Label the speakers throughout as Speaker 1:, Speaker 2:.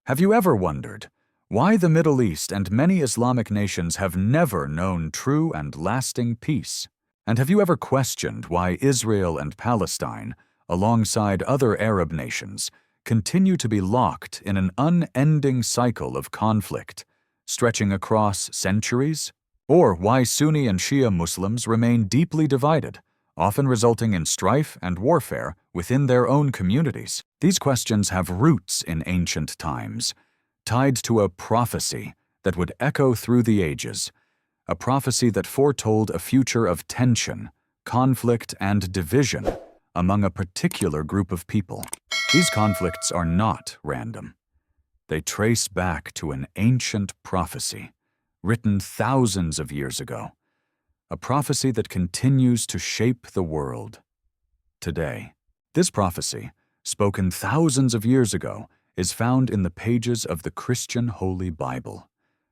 Speaker 1: Have you ever wondered why the Middle East and many Islamic nations have never known true and lasting peace? And have you ever questioned why Israel and Palestine, alongside other Arab nations, continue to be locked in an unending cycle of conflict, stretching across centuries? Or why Sunni and Shia Muslims remain deeply divided, often resulting in strife and warfare within their own communities? These questions have roots in ancient times, tied to a prophecy that would echo through the ages, a prophecy that foretold a future of tension, conflict, and division among a particular group of people. These conflicts are not random. They trace back to an ancient prophecy, written thousands of years ago, a prophecy that continues to shape the world today. This prophecy, spoken thousands of years ago, is found in the pages of the Christian Holy Bible,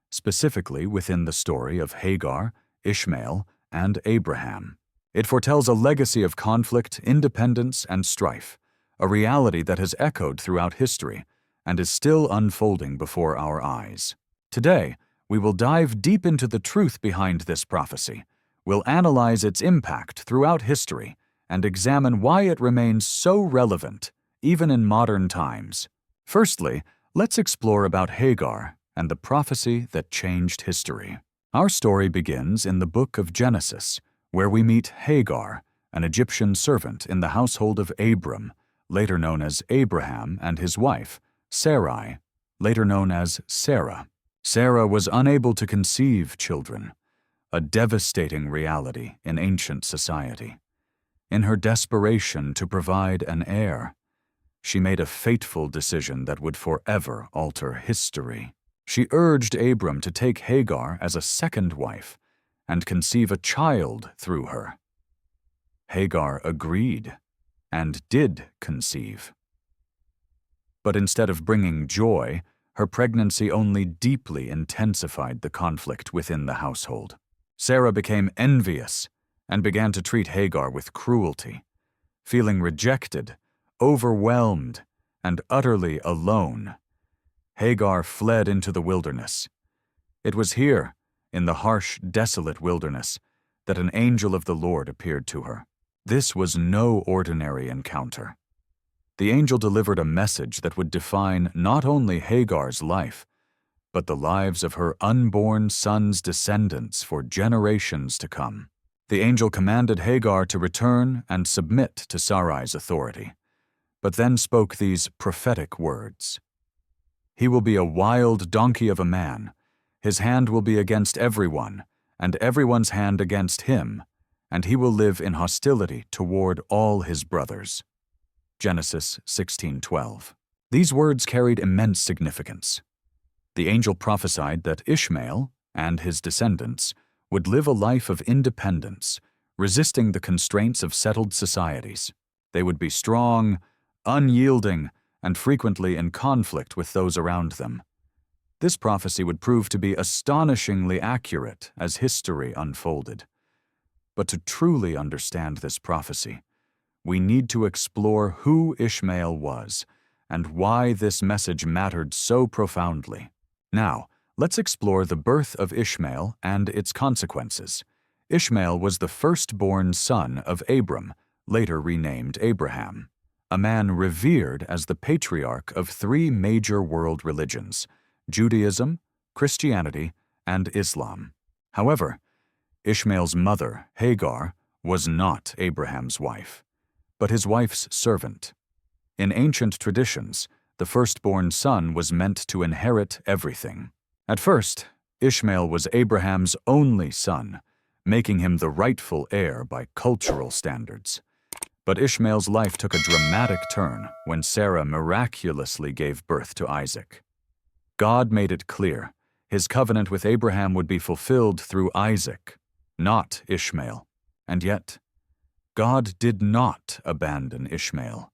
Speaker 1: specifically within the story of Hagar, Ishmael, and Abraham. It foretells a legacy of conflict, independence, and strife, a reality that has echoed throughout history and is still unfolding before our eyes. Today, we will dive deep into the truth behind this prophecy. We'll analyze its impact throughout history and examine why it remains so relevant, even in modern times. Firstly, let's explore about Hagar and the prophecy that changed history. Our story begins in the book of Genesis, where we meet Hagar, an Egyptian servant in the household of Abram, later known as Abraham, and his wife, Sarai, later known as Sarah. Sarah was unable to conceive children, a devastating reality in ancient society. In her desperation to provide an heir, she made a fateful decision that would forever alter history. She urged Abram to take Hagar as a second wife and conceive a child through her. Hagar agreed and did conceive. But instead of bringing joy, her pregnancy only deeply intensified the conflict within the household. Sarah became envious and began to treat Hagar with cruelty. Feeling rejected, overwhelmed, and utterly alone, Hagar fled into the wilderness. It was here, in the harsh, desolate wilderness, that an angel of the Lord appeared to her. This was no ordinary encounter. The angel delivered a message that would define not only Hagar's life, but the lives of her unborn son's descendants for generations to come. The angel commanded Hagar to return and submit to Sarai's authority, but then spoke these prophetic words. "He will be a wild donkey of a man. His hand will be against everyone, and everyone's hand against him, and he will live in hostility toward all his brothers." Genesis 16:12. These words carried immense significance. The angel prophesied that Ishmael and his descendants would live a life of independence, resisting the constraints of settled societies. They would be strong, unyielding, and frequently in conflict with those around them. This prophecy would prove to be astonishingly accurate as history unfolded. But to truly understand this prophecy, we need to explore who Ishmael was and why this message mattered so profoundly. Now, let's explore the birth of Ishmael and its consequences. Ishmael was the firstborn son of Abram, later renamed Abraham, a man revered as the patriarch of three major world religions: Judaism, Christianity, and Islam. However, Ishmael's mother, Hagar, was not Abraham's wife, but his wife's servant. In ancient traditions, the firstborn son was meant to inherit everything. At first, Ishmael was Abraham's only son, making him the rightful heir by cultural standards. But Ishmael's life took a dramatic turn when Sarah miraculously gave birth to Isaac. God made it clear his covenant with Abraham would be fulfilled through Isaac, not Ishmael. And yet, God did not abandon Ishmael.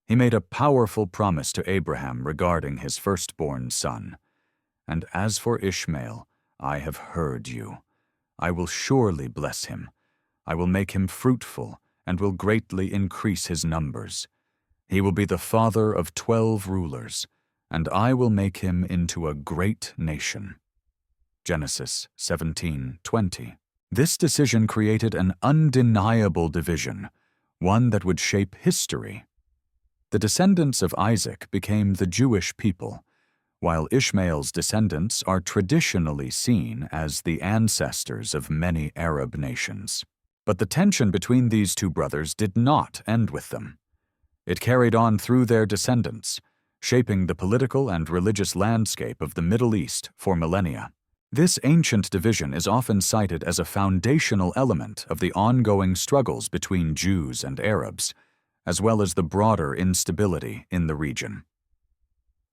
Speaker 1: He made a powerful promise to Abraham regarding his firstborn son. "And as for Ishmael, I have heard you. I will surely bless him. I will make him fruitful and will greatly increase his numbers. He will be the father of 12 rulers, and I will make him into a great nation. Genesis 17:20. This decision created an undeniable division, one that would shape history. The descendants of Isaac became the Jewish people, while Ishmael's descendants are traditionally seen as the ancestors of many Arab nations. But the tension between these two brothers did not end with them. It carried on through their descendants, shaping the political and religious landscape of the Middle East for millennia. This ancient division is often cited as a foundational element of the ongoing struggles between Jews and Arabs, as well as the broader instability in the region.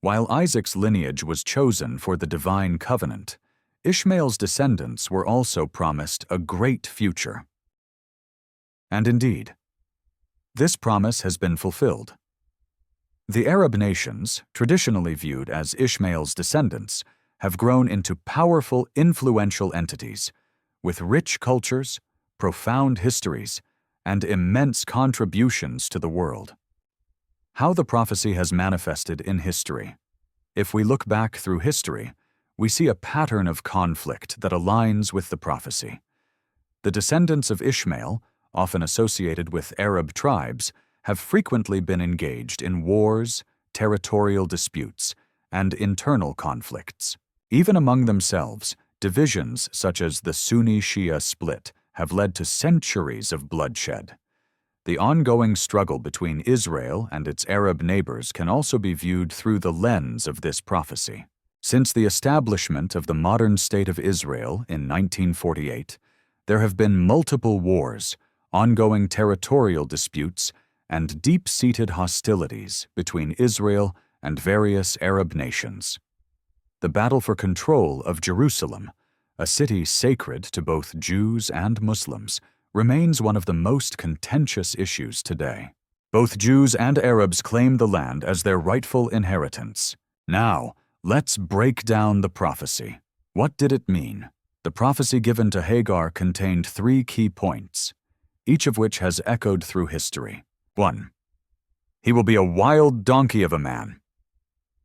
Speaker 1: While Isaac's lineage was chosen for the divine covenant, Ishmael's descendants were also promised a great future. And indeed, this promise has been fulfilled. The Arab nations, traditionally viewed as Ishmael's descendants, have grown into powerful, influential entities, with rich cultures, profound histories, and immense contributions to the world. How the prophecy has manifested in history. If we look back through history, we see a pattern of conflict that aligns with the prophecy. The descendants of Ishmael, often associated with Arab tribes, have frequently been engaged in wars, territorial disputes, and internal conflicts. Even among themselves, divisions such as the Sunni-Shia split have led to centuries of bloodshed. The ongoing struggle between Israel and its Arab neighbors can also be viewed through the lens of this prophecy. Since the establishment of the modern State of Israel in 1948, there have been multiple wars, ongoing territorial disputes, and deep-seated hostilities between Israel and various Arab nations. The battle for control of Jerusalem, a city sacred to both Jews and Muslims, remains one of the most contentious issues today. Both Jews and Arabs claim the land as their rightful inheritance. Now, let's break down the prophecy. What did it mean? The prophecy given to Hagar contained 3 key points, each of which has echoed through history. 1. He will be a wild donkey of a man.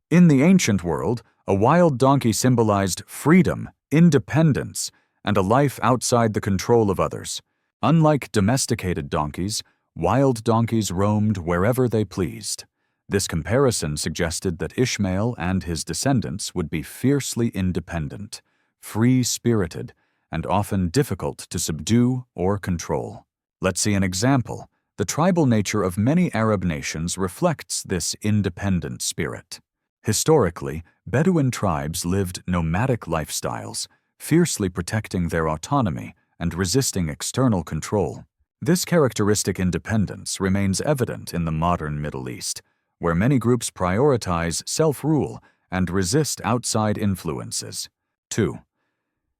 Speaker 1: In the ancient world, a wild donkey symbolized freedom, independence, and a life outside the control of others. Unlike domesticated donkeys, wild donkeys roamed wherever they pleased. This comparison suggested that Ishmael and his descendants would be fiercely independent, free-spirited, and often difficult to subdue or control. Let's see an example. The tribal nature of many Arab nations reflects this independent spirit. Historically, Bedouin tribes lived nomadic lifestyles, fiercely protecting their autonomy and resisting external control. This characteristic independence remains evident in the modern Middle East, where many groups prioritize self-rule and resist outside influences. 2.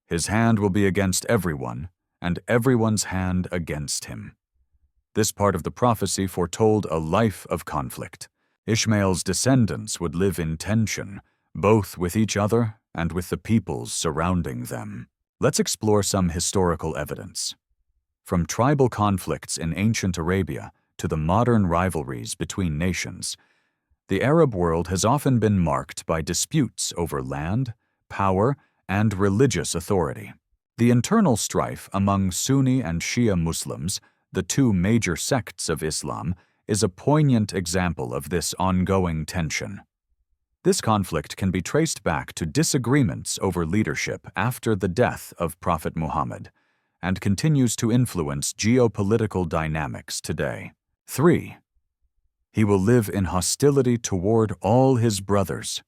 Speaker 1: His hand will be against everyone, and everyone's hand against him. This part of the prophecy foretold a life of conflict. Ishmael's descendants would live in tension, both with each other and with the peoples surrounding them. Let's explore some historical evidence. From tribal conflicts in ancient Arabia to the modern rivalries between nations, the Arab world has often been marked by disputes over land, power, and religious authority. The internal strife among Sunni and Shia Muslims, the 2 major sects of Islam, is a poignant example of this ongoing tension. This conflict can be traced back to disagreements over leadership after the death of Prophet Muhammad, and continues to influence geopolitical dynamics today. 3. He will live in hostility toward all his brothers.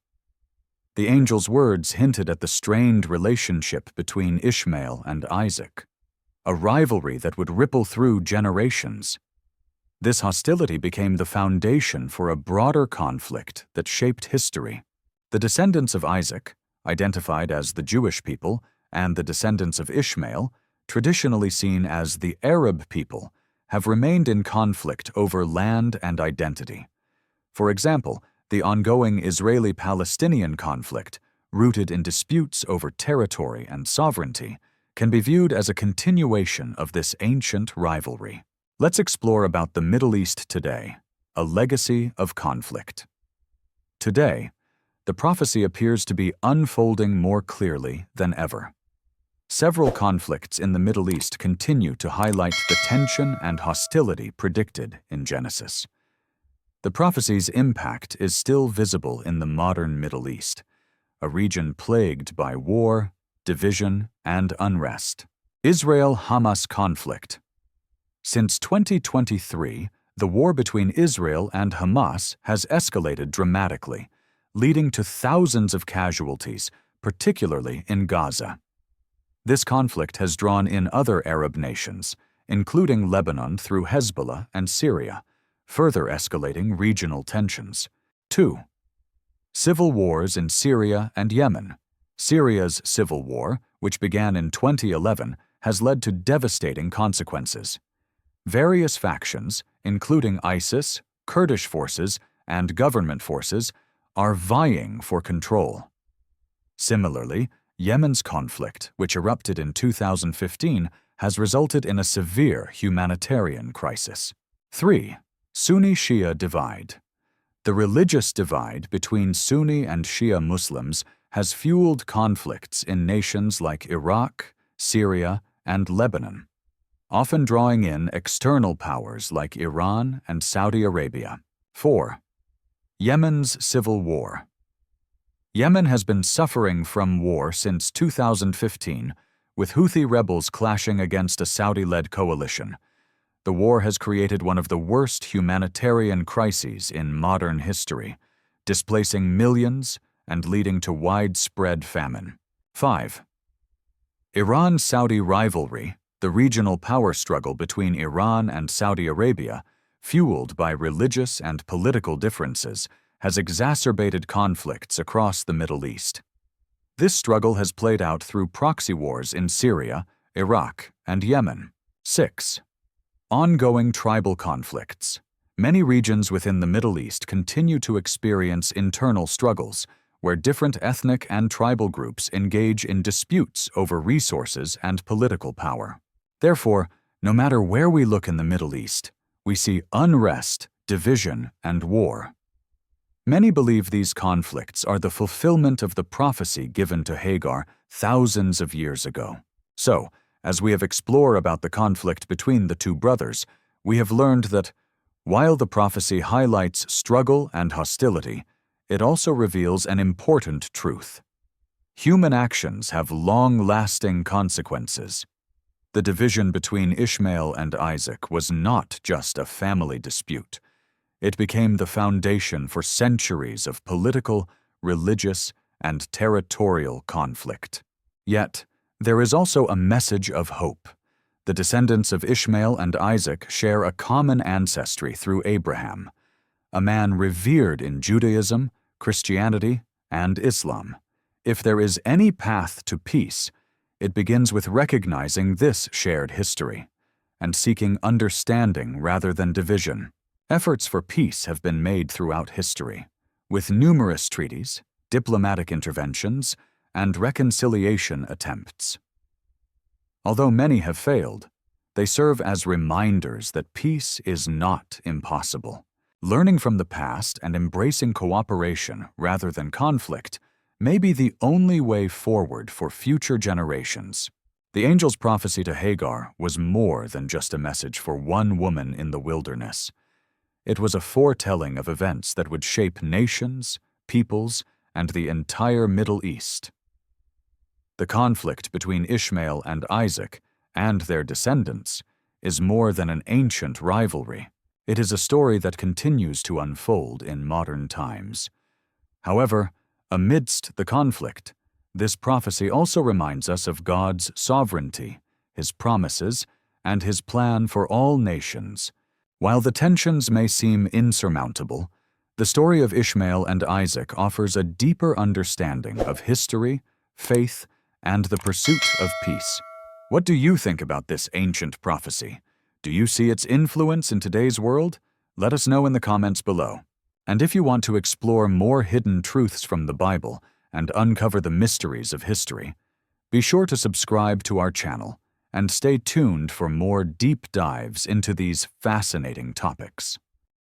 Speaker 1: The angel's words hinted at the strained relationship between Ishmael and Isaac, a rivalry that would ripple through generations. This hostility became the foundation for a broader conflict that shaped history. The descendants of Isaac, identified as the Jewish people, and the descendants of Ishmael, traditionally seen as the Arab people, have remained in conflict over land and identity. For example, the ongoing Israeli-Palestinian conflict, rooted in disputes over territory and sovereignty, can be viewed as a continuation of this ancient rivalry. Let's explore about the Middle East today, a legacy of conflict. Today, the prophecy appears to be unfolding more clearly than ever. Several conflicts in the Middle East continue to highlight the tension and hostility predicted in Genesis. The prophecy's impact is still visible in the modern Middle East, a region plagued by war, division, and unrest. Israel-Hamas conflict. Since 2023, the war between Israel and Hamas has escalated dramatically, leading to thousands of casualties, particularly in Gaza. This conflict has drawn in other Arab nations, including Lebanon through Hezbollah and Syria, further escalating regional tensions. 2. Civil wars in Syria and Yemen. Syria's civil war, which began in 2011, has led to devastating consequences. Various factions, including ISIS, Kurdish forces, and government forces, are vying for control. Similarly, Yemen's conflict, which erupted in 2015, has resulted in a severe humanitarian crisis. 3. Sunni-Shia divide. The religious divide between Sunni and Shia Muslims has fueled conflicts in nations like Iraq, Syria, and Lebanon, often drawing in external powers like Iran and Saudi Arabia. 4. Yemen's civil war. Yemen has been suffering from war since 2015, with Houthi rebels clashing against a Saudi-led coalition. The war has created one of the worst humanitarian crises in modern history, displacing millions and leading to widespread famine. 5. Iran-Saudi rivalry. The regional power struggle between Iran and Saudi Arabia, fueled by religious and political differences, has exacerbated conflicts across the Middle East. This struggle has played out through proxy wars in Syria, Iraq, and Yemen. 6. Ongoing tribal conflicts. Many regions within the Middle East continue to experience internal struggles, where different ethnic and tribal groups engage in disputes over resources and political power. Therefore, no matter where we look in the Middle East, we see unrest, division, and war. Many believe these conflicts are the fulfillment of the prophecy given to Hagar thousands of years ago. So, as we have explored about the conflict between the two brothers, we have learned that, while the prophecy highlights struggle and hostility, it also reveals an important truth. Human actions have long-lasting consequences. The division between Ishmael and Isaac was not just a family dispute. It became the foundation for centuries of political, religious, and territorial conflict. Yet, there is also a message of hope. The descendants of Ishmael and Isaac share a common ancestry through Abraham, a man revered in Judaism, Christianity, and Islam. If there is any path to peace, it begins with recognizing this shared history and seeking understanding rather than division. Efforts for peace have been made throughout history, with numerous treaties, diplomatic interventions, and reconciliation attempts. Although many have failed, they serve as reminders that peace is not impossible. Learning from the past and embracing cooperation rather than conflict may be the only way forward for future generations. The angel's prophecy to Hagar was more than just a message for one woman in the wilderness. It was a foretelling of events that would shape nations, peoples, and the entire Middle East. The conflict between Ishmael and Isaac and their descendants is more than an ancient rivalry. It is a story that continues to unfold in modern times. However, amidst the conflict, this prophecy also reminds us of God's sovereignty, His promises, and His plan for all nations. While the tensions may seem insurmountable, the story of Ishmael and Isaac offers a deeper understanding of history, faith, and the pursuit of peace. What do you think about this ancient prophecy? Do you see its influence in today's world? Let us know in the comments below. And if you want to explore more hidden truths from the Bible and uncover the mysteries of history, be sure to subscribe to our channel and stay tuned for more deep dives into these fascinating topics.